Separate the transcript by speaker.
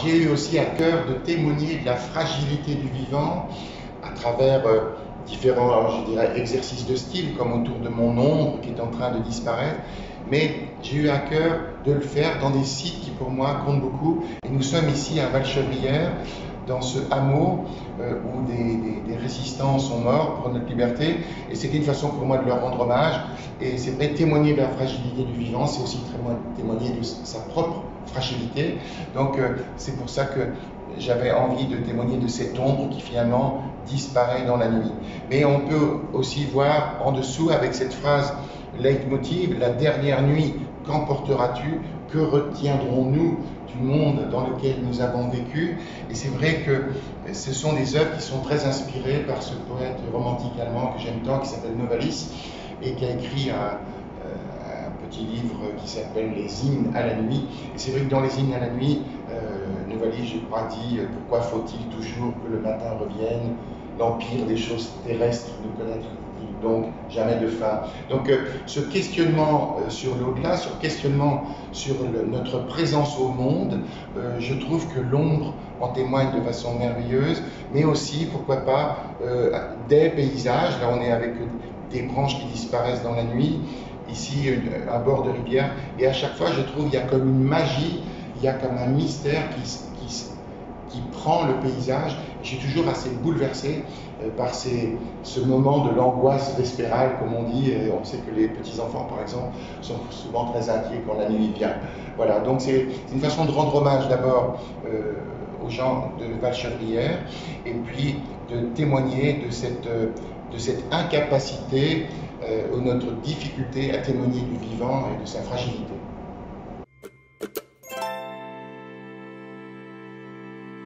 Speaker 1: j'ai eu aussi à cœur de témoigner de la fragilité du vivant à travers différents, je dirais, exercices de style, comme autour de mon ombre qui est en train de disparaître. Mais j'ai eu à cœur de le faire dans des sites qui pour moi comptent beaucoup. Et nous sommes ici à Valchevrières, dans ce hameau où des résistants sont morts pour notre liberté. Et c'était une façon pour moi de leur rendre hommage. Et c'est vrai, témoigner de la fragilité du vivant, c'est aussi témoigner de sa propre fragilité. Donc c'est pour ça que j'avais envie de témoigner de cette ombre qui finalement disparaît dans la nuit. Mais on peut aussi voir en dessous avec cette phrase leitmotiv, la dernière nuit, qu'emporteras-tu? Que retiendrons-nous du monde dans lequel nous avons vécu? Et c'est vrai que ce sont des œuvres qui sont très inspirées par ce poète romantique allemand que j'aime tant, qui s'appelle Novalis, et qui a écrit un petit livre qui s'appelle Les hymnes à la nuit. Et c'est vrai que dans les hymnes à la nuit, Novalis, je crois, dit « Pourquoi faut-il toujours que le matin revienne? L'empire des choses terrestres ne connaître-t-il donc jamais de fin ?» Donc ce questionnement sur l'au-delà, ce questionnement sur notre présence au monde, je trouve que l'ombre en témoigne de façon merveilleuse, mais aussi, pourquoi pas, des paysages. Là on est avec des branches qui disparaissent dans la nuit, ici un bord de rivière, et à chaque fois je trouve qu'il y a comme une magie, il y a comme un mystère qui prend le paysage. Je suis toujours assez bouleversé par ce moment de l'angoisse vespérale, comme on dit. Et on sait que les petits-enfants, par exemple, sont souvent très inquiets quand la nuit vient. Voilà, donc c'est une façon de rendre hommage d'abord aux gens de Valchevrières, et puis de témoigner de cette incapacité ou notre difficulté à témoigner du vivant et de sa fragilité.